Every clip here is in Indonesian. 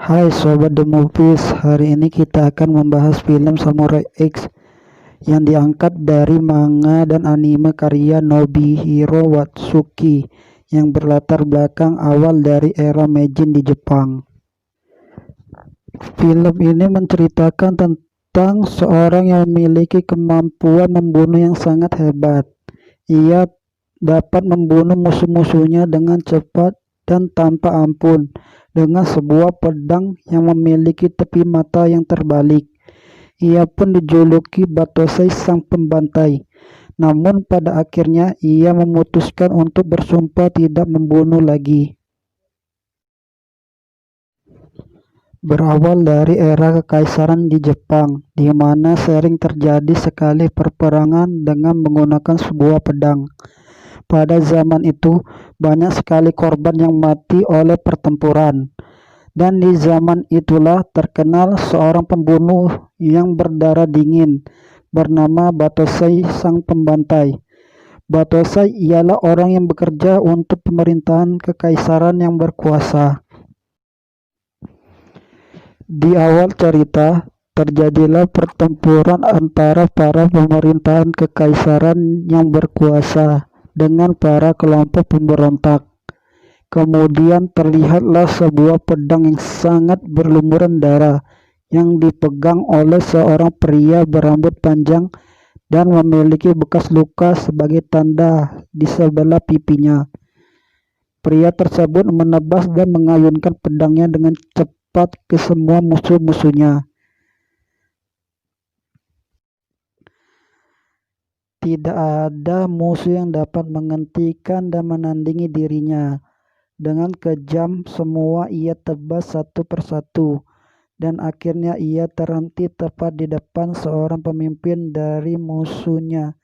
Hai Sobat The Movies, hari ini kita akan membahas film Samurai X yang diangkat dari manga dan anime karya Nobuhiro Watsuki yang berlatar belakang awal dari era Meiji di Jepang. Film ini menceritakan tentang seorang yang memiliki kemampuan membunuh yang sangat hebat. Ia dapat membunuh musuh-musuhnya dengan cepat dan tanpa ampun dengan sebuah pedang yang memiliki tepi mata yang terbalik. Ia pun dijuluki Batosai Sang Pembantai. Namun pada akhirnya ia memutuskan untuk bersumpah tidak membunuh lagi. Berawal dari era kekaisaran di Jepang, di mana sering terjadi sekali perperangan dengan menggunakan sebuah pedang. Pada zaman itu, banyak sekali korban yang mati oleh pertempuran. Dan di zaman itulah terkenal seorang pembunuh yang berdarah dingin bernama Batosai Sang Pembantai. Batosai ialah orang yang bekerja untuk pemerintahan kekaisaran yang berkuasa. Di awal cerita, terjadilah pertempuran antara para pemerintahan kekaisaran yang berkuasa dengan para kelompok pemberontak. Kemudian terlihatlah sebuah pedang yang sangat berlumuran darah yang dipegang oleh seorang pria berambut panjang dan memiliki bekas luka sebagai tanda di sebelah pipinya. Pria tersebut menebas dan mengayunkan pedangnya dengan cepat ke semua musuh-musuhnya. Tidak ada musuh yang dapat menghentikan dan menandingi dirinya. Dengan kejam semua ia tebas satu persatu, dan akhirnya ia terhenti tepat di depan seorang pemimpin dari musuhnya.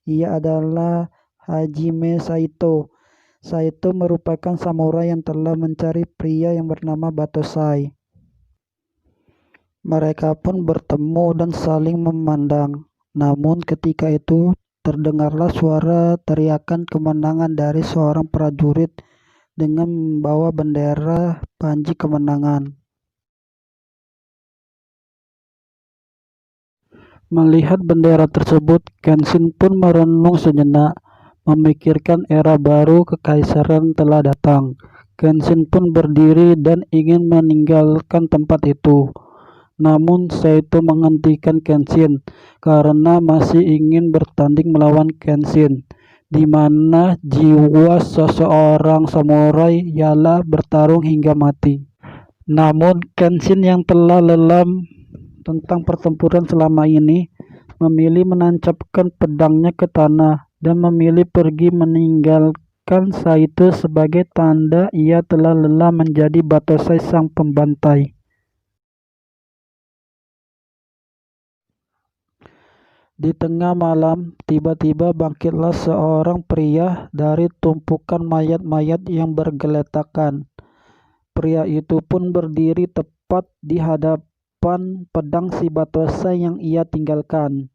Ia adalah Hajime Saito. Saito merupakan samurai yang telah mencari pria yang bernama Batosai. Mereka pun bertemu dan saling memandang. Namun ketika itu terdengarlah suara teriakan kemenangan dari seorang prajurit dengan membawa bendera panji kemenangan. Melihat bendera tersebut, Kenshin pun merenung sejenak, memikirkan era baru kekaisaran telah datang. Kenshin pun berdiri dan ingin meninggalkan tempat itu. Namun Saito menghentikan Kenshin karena masih ingin bertanding melawan Kenshin, di mana jiwa seseorang samurai ialah bertarung hingga mati. Namun Kenshin yang telah lelah tentang pertempuran selama ini memilih menancapkan pedangnya ke tanah dan memilih pergi meninggalkan Saito sebagai tanda ia telah lelah menjadi Batosai Sang Pembantai. Di tengah malam, tiba-tiba bangkitlah seorang pria dari tumpukan mayat-mayat yang bergeletakan. Pria itu pun berdiri tepat di hadapan pedang si Batosai yang ia tinggalkan.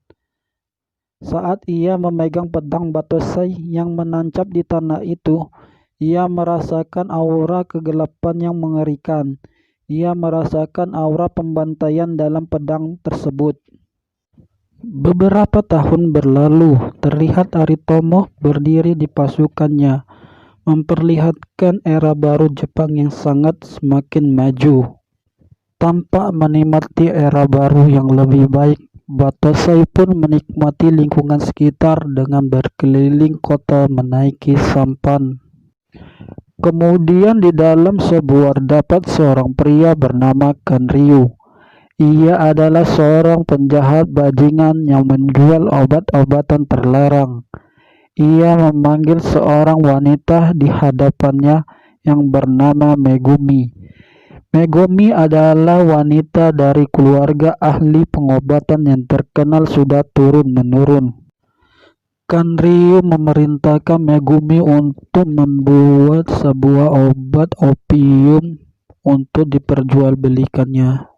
Saat ia memegang pedang Batosai yang menancap di tanah itu, ia merasakan aura kegelapan yang mengerikan. Ia merasakan aura pembantaian dalam pedang tersebut. Beberapa tahun berlalu, terlihat Aritomo berdiri di pasukannya, memperlihatkan era baru Jepang yang sangat semakin maju. Tanpa menikmati era baru yang lebih baik, Batosai pun menikmati lingkungan sekitar dengan berkeliling kota menaiki sampan. Kemudian di dalam sebuah dapat seorang pria bernama Kanryu. Ia adalah seorang penjahat bajingan yang menjual obat-obatan terlarang. Ia memanggil seorang wanita di hadapannya yang bernama Megumi. Megumi adalah wanita dari keluarga ahli pengobatan yang terkenal sudah turun-menurun. Kanryu memerintahkan Megumi untuk membuat sebuah obat opium untuk diperjualbelikannya.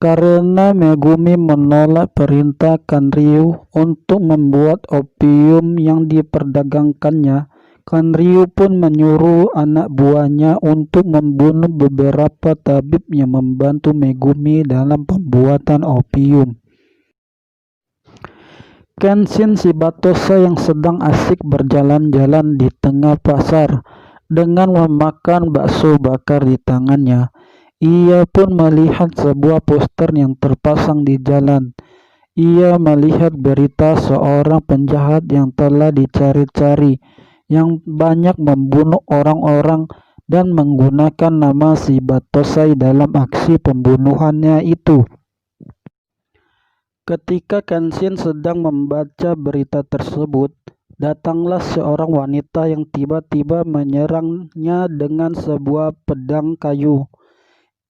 Karena Megumi menolak perintah Kanryu untuk membuat opium yang diperdagangkannya, Kanryu pun menyuruh anak buahnya untuk membunuh beberapa tabib yang membantu Megumi dalam pembuatan opium. Kenshin si Batosai yang sedang asik berjalan-jalan di tengah pasar dengan memakan bakso bakar di tangannya. Ia pun melihat sebuah poster yang terpasang di jalan. Ia melihat berita seorang penjahat yang telah dicari-cari, yang banyak membunuh orang-orang dan menggunakan nama si Batosai dalam aksi pembunuhannya itu. Ketika Kenshin sedang membaca berita tersebut, datanglah seorang wanita yang tiba-tiba menyerangnya dengan sebuah pedang kayu.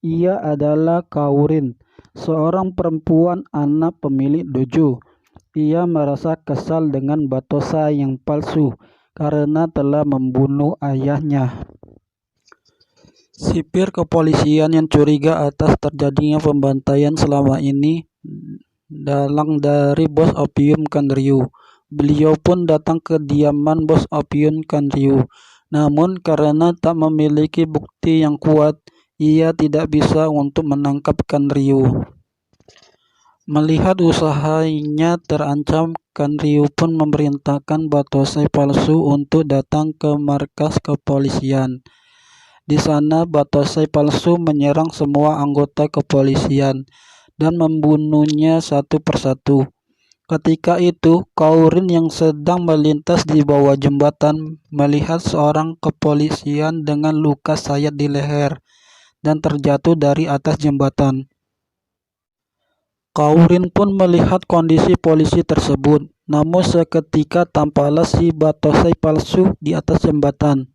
Ia adalah Kaurin, seorang perempuan anak pemilik dojo. Ia merasa kesal dengan Batosai yang palsu karena telah membunuh ayahnya. Sipir kepolisian yang curiga atas terjadinya pembantaian selama ini dalang dari bos opium Kanryu. Beliau pun datang ke kediaman bos opium Kanryu. Namun karena tak memiliki bukti yang kuat, ia tidak bisa untuk menangkap Kanryu. Melihat usahanya terancam, Kanryu pun memerintahkan Batosai palsu untuk datang ke markas kepolisian. Di sana Batosai palsu menyerang semua anggota kepolisian dan membunuhnya satu persatu. Ketika itu, Kaurin yang sedang melintas di bawah jembatan melihat seorang kepolisian dengan luka sayat di leher dan terjatuh dari atas jembatan. Kaurin pun melihat kondisi polisi tersebut, namun seketika tampaklah si Batosai palsu di atas jembatan.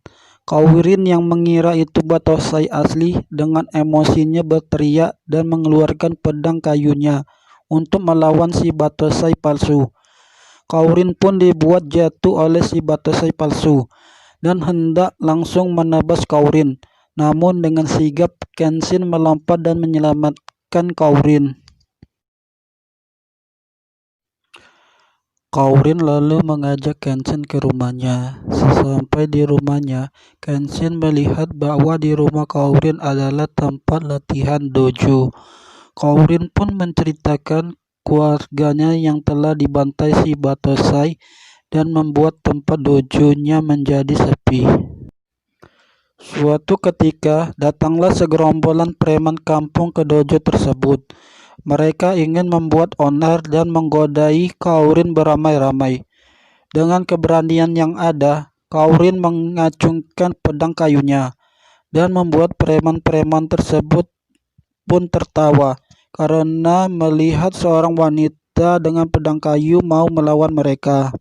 Kaurin yang mengira itu Batosai asli dengan emosinya berteriak dan mengeluarkan pedang kayunya untuk melawan si Batosai palsu. Kaurin pun dibuat jatuh oleh si Batosai palsu dan hendak langsung menebas Kaurin. Namun dengan sigap Kenshin melompat dan menyelamatkan Kaurin. Kaurin lalu mengajak Kenshin ke rumahnya. Sesampai di rumahnya, Kenshin melihat bahwa di rumah Kaurin adalah tempat latihan dojo. Kaurin pun menceritakan keluarganya yang telah dibantai si Batosai dan membuat tempat dojonya menjadi sepi. Suatu ketika, datanglah segerombolan preman kampung ke dojo tersebut. Mereka ingin membuat onar dan menggodai Kaurin beramai-ramai. Dengan keberanian yang ada, Kaurin mengacungkan pedang kayunya dan membuat preman-preman tersebut pun tertawa karena melihat seorang wanita dengan pedang kayu mau melawan mereka.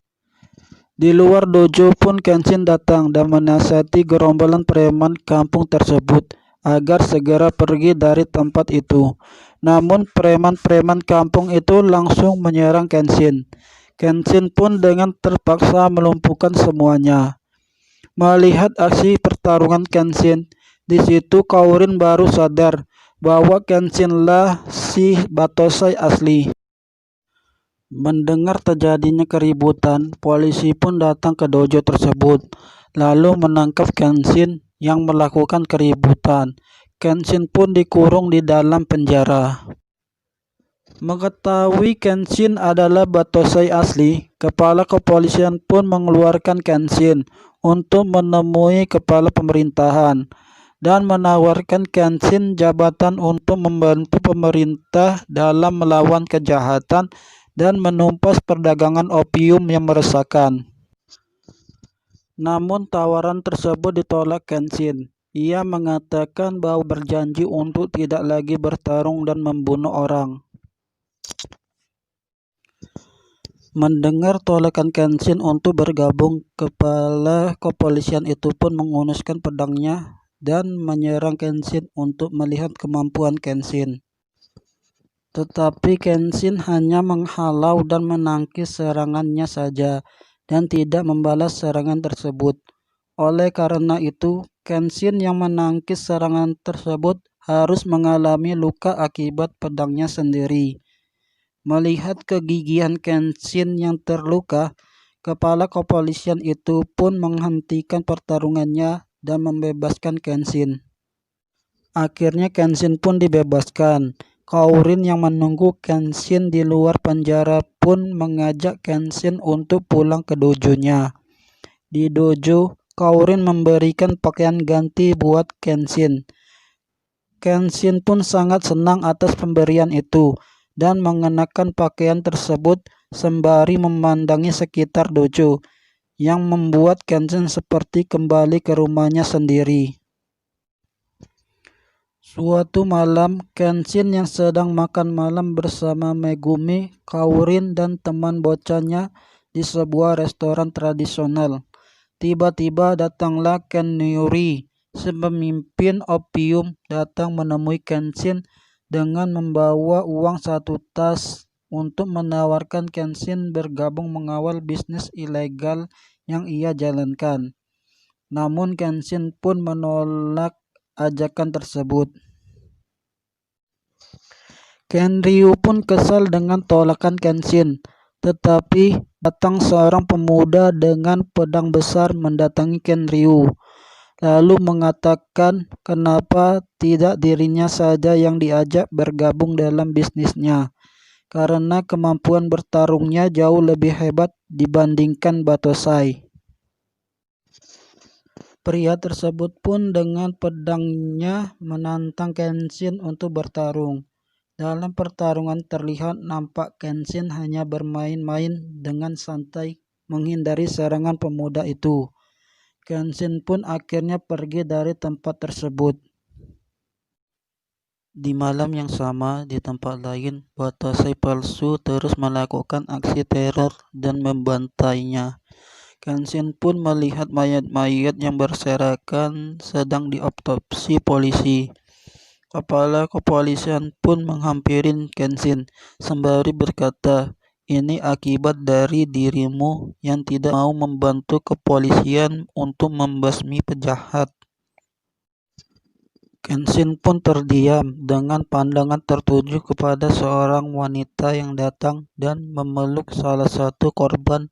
Di luar dojo pun Kenshin datang dan menasihati gerombolan preman kampung tersebut agar segera pergi dari tempat itu. Namun preman-preman kampung itu langsung menyerang Kenshin. Kenshin pun dengan terpaksa melumpuhkan semuanya. Melihat aksi pertarungan Kenshin, di situ Kaurin baru sadar bahwa Kenshinlah si Batosai asli. Mendengar terjadinya keributan, polisi pun datang ke dojo tersebut, lalu menangkap Kenshin yang melakukan keributan. Kenshin pun dikurung di dalam penjara. Mengetahui Kenshin adalah Batosai asli, kepala kepolisian pun mengeluarkan Kenshin untuk menemui kepala pemerintahan dan menawarkan Kenshin jabatan untuk membantu pemerintah dalam melawan kejahatan dan menumpas perdagangan opium yang meresahkan. Namun tawaran tersebut ditolak Kenshin. Ia mengatakan bahwa berjanji untuk tidak lagi bertarung dan membunuh orang. Mendengar tolakan Kenshin untuk bergabung, kepala kepolisian itu pun menghunuskan pedangnya dan menyerang Kenshin untuk melihat kemampuan Kenshin. Tetapi Kenshin hanya menghalau dan menangkis serangannya saja dan tidak membalas serangan tersebut. Oleh karena itu, Kenshin yang menangkis serangan tersebut harus mengalami luka akibat pedangnya sendiri. Melihat kegigihan Kenshin yang terluka, Kepala kepolisian itu pun menghentikan pertarungannya dan membebaskan Kenshin. Akhirnya Kenshin pun dibebaskan. Kaorin yang menunggu Kenshin di luar penjara pun mengajak Kenshin untuk pulang ke dojonya. Di dojo, Kaorin memberikan pakaian ganti buat Kenshin. Kenshin pun sangat senang atas pemberian itu dan mengenakan pakaian tersebut sembari memandangi sekitar dojo, yang membuat Kenshin seperti kembali ke rumahnya sendiri. Suatu malam, Kenshin yang sedang makan malam bersama Megumi, Kaorin, dan teman bocahnya di sebuah restoran tradisional. Tiba-tiba datanglah Kenyuri, si pemimpin opium, datang menemui Kenshin dengan membawa uang 1 tas untuk menawarkan Kenshin bergabung mengawal bisnis ilegal yang ia jalankan. Namun Kenshin pun menolak ajakan tersebut. Kenryu pun kesal dengan tolakan Kenshin, tetapi datang seorang pemuda dengan pedang besar mendatangi Kenryu, lalu mengatakan kenapa tidak dirinya saja yang diajak bergabung dalam bisnisnya, karena kemampuan bertarungnya jauh lebih hebat dibandingkan Batosai. Pria tersebut pun dengan pedangnya menantang Kenshin untuk bertarung. Dalam pertarungan terlihat nampak Kenshin hanya bermain-main dengan santai menghindari serangan pemuda itu. Kenshin pun akhirnya pergi dari tempat tersebut. Di malam yang sama, di tempat lain, Batosai palsu terus melakukan aksi teror dan membantainya. Kenshin pun melihat mayat-mayat yang berserakan sedang diotopsi polisi. Kepala kepolisian pun menghampiri Kenshin sembari berkata, "Ini akibat dari dirimu yang tidak mau membantu kepolisian untuk membasmi penjahat." Kenshin pun terdiam dengan pandangan tertuju kepada seorang wanita yang datang dan memeluk salah satu korban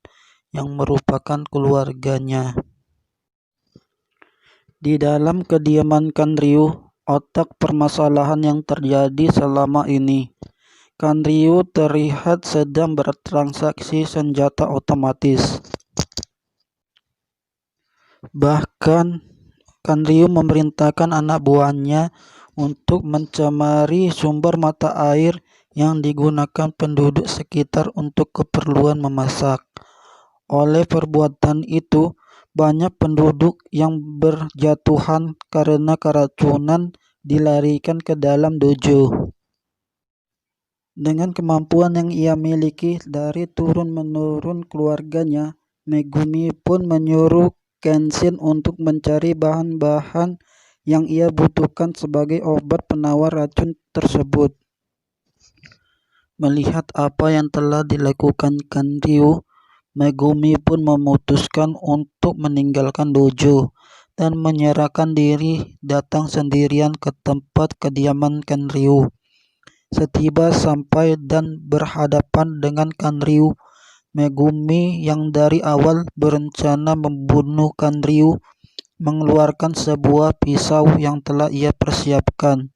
yang merupakan keluarganya. Di dalam kediaman Kanryu, otak permasalahan yang terjadi selama ini. Kanryu terlihat sedang bertransaksi senjata otomatis. Bahkan, Kanryu memerintahkan anak buahnya untuk mencemari sumber mata air yang digunakan penduduk sekitar untuk keperluan memasak. Oleh perbuatan itu, banyak penduduk yang berjatuhan karena keracunan dilarikan ke dalam dojo. Dengan kemampuan yang ia miliki dari turun-menurun keluarganya, Megumi pun menyuruh Kenshin untuk mencari bahan-bahan yang ia butuhkan sebagai obat penawar racun tersebut. Melihat apa yang telah dilakukan Kanryu, Megumi pun memutuskan untuk meninggalkan dojo dan menyerahkan diri datang sendirian ke tempat kediaman Kanryu. Setiba sampai dan berhadapan dengan Kanryu, Megumi yang dari awal berencana membunuh Kanryu mengeluarkan sebuah pisau yang telah ia persiapkan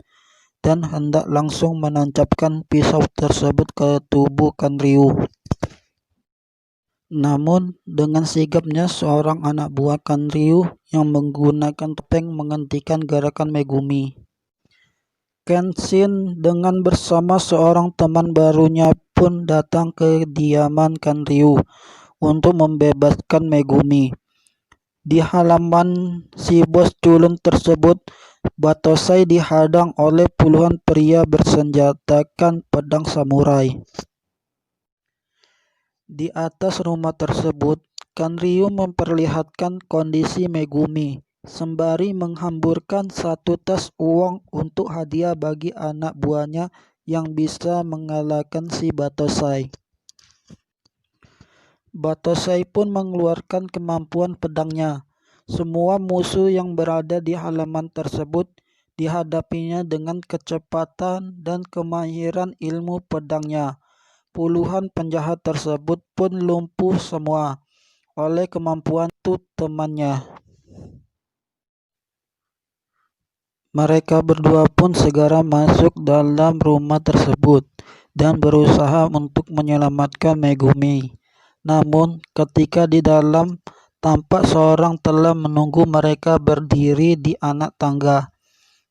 dan hendak langsung menancapkan pisau tersebut ke tubuh Kanryu. Namun, dengan sigapnya seorang anak buah Kanryu yang menggunakan topeng menghentikan gerakan Megumi. Kenshin dengan bersama seorang teman barunya pun datang ke kediaman Kanryu untuk membebaskan Megumi. Di halaman si bos culun tersebut, Batosai dihadang oleh puluhan pria bersenjatakan pedang samurai. Di atas rumah tersebut, Kanryu memperlihatkan kondisi Megumi, sembari menghamburkan 1 tas uang untuk hadiah bagi anak buahnya yang bisa mengalahkan si Batosai. Batosai pun mengeluarkan kemampuan pedangnya. Semua musuh yang berada di halaman tersebut dihadapinya dengan kecepatan dan kemahiran ilmu pedangnya. Puluhan penjahat tersebut pun lumpuh semua. oleh kemampuan temannya. Mereka berdua pun segera masuk dalam rumah tersebut dan berusaha untuk menyelamatkan Megumi. Namun, ketika di dalam, tampak seorang telah menunggu mereka berdiri di anak tangga.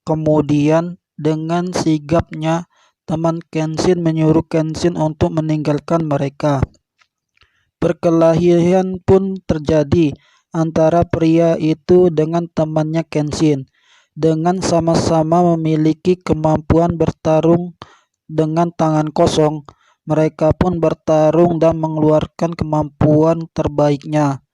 Kemudian, dengan sigapnya, teman Kenshin menyuruh Kenshin untuk meninggalkan mereka. Perkelahian pun terjadi antara pria itu dengan temannya Kenshin. Dengan sama-sama memiliki kemampuan bertarung dengan tangan kosong, mereka pun bertarung dan mengeluarkan kemampuan terbaiknya.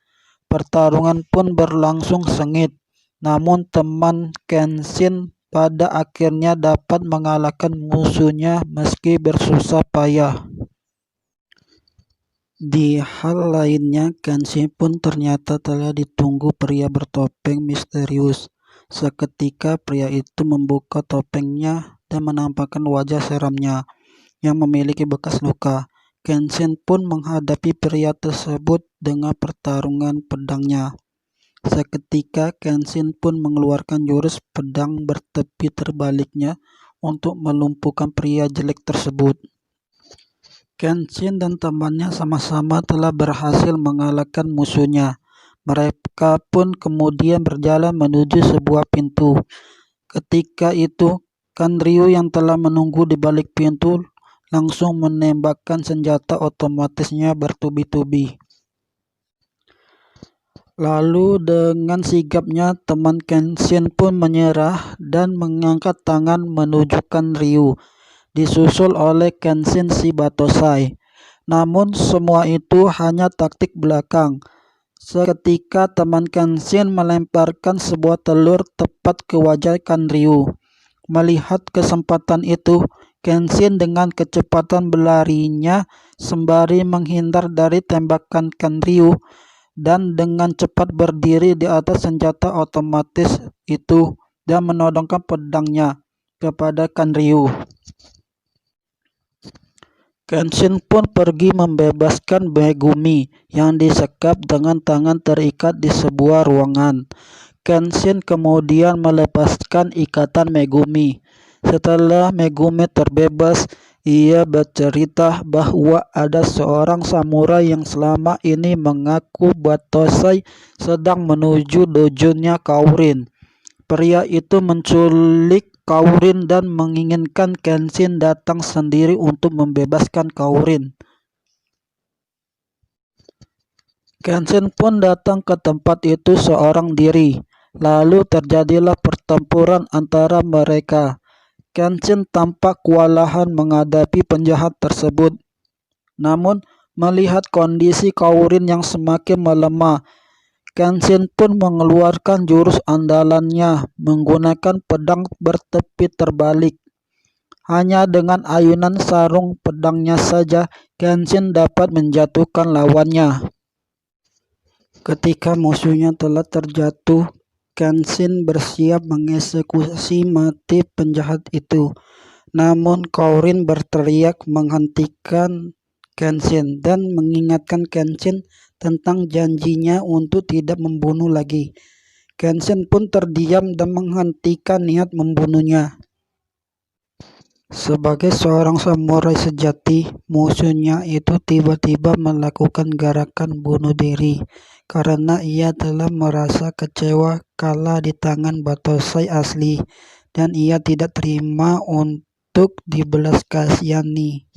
Pertarungan pun berlangsung sengit, namun teman Kenshin pada akhirnya dapat mengalahkan musuhnya meski bersusah payah. Di hal lainnya, Kenshin pun ternyata telah ditunggu pria bertopeng misterius. Seketika pria itu membuka topengnya dan menampakkan wajah seramnya yang memiliki bekas luka. Kenshin pun menghadapi pria tersebut dengan pertarungan pedangnya. Seketika Kenshin pun mengeluarkan jurus pedang bertepi terbaliknya untuk melumpuhkan pria jelek tersebut. Kenshin dan temannya sama-sama telah berhasil mengalahkan musuhnya. Mereka pun kemudian berjalan menuju sebuah pintu. Ketika itu, Kanryu yang telah menunggu di balik pintu langsung menembakkan senjata otomatisnya bertubi-tubi. Lalu dengan sigapnya teman Kenshin pun menyerah dan mengangkat tangan menuju Kanryu, disusul oleh Kenshin Shibatosai. Namun semua itu hanya taktik belakang. Seketika teman Kenshin melemparkan sebuah telur tepat ke wajah Kanryu. Melihat kesempatan itu, Kenshin dengan kecepatan berlarinya sembari menghindar dari tembakan Kanryu dan dengan cepat berdiri di atas senjata otomatis itu dan menodongkan pedangnya kepada Kanryu. Kenshin pun pergi membebaskan Megumi yang disekap dengan tangan terikat di sebuah ruangan. Kenshin kemudian melepaskan ikatan Megumi. Setelah Megumi terbebas, ia bercerita bahwa ada seorang samurai yang selama ini mengaku Batosai sedang menuju dojo-nya Kourin. Pria itu menculik Kourin dan menginginkan Kenshin datang sendiri untuk membebaskan Kourin. Kenshin pun datang ke tempat itu seorang diri. Lalu terjadilah pertempuran antara mereka. Kenshin tampak kewalahan menghadapi penjahat tersebut. Namun, melihat kondisi Kourin yang semakin melemah, Kenshin pun mengeluarkan jurus andalannya menggunakan pedang bertepi terbalik. Hanya dengan ayunan sarung pedangnya saja, Kenshin dapat menjatuhkan lawannya. Ketika musuhnya telah terjatuh, Kenshin bersiap mengeksekusi mati penjahat itu. Namun Kourin berteriak menghentikan Kenshin dan mengingatkan Kenshin tentang janjinya untuk tidak membunuh lagi. Kenshin pun terdiam dan menghentikan niat membunuhnya. Sebagai seorang samurai sejati, musuhnya itu tiba-tiba melakukan gerakan bunuh diri karena ia telah merasa kecewa kalah di tangan Batosai asli dan ia tidak terima untuk dibelas kasihani.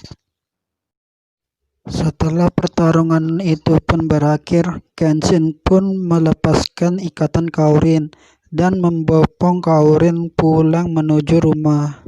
Setelah pertarungan itu pun berakhir, Kenshin pun melepaskan ikatan Kourin dan membopong Kourin pulang menuju rumah.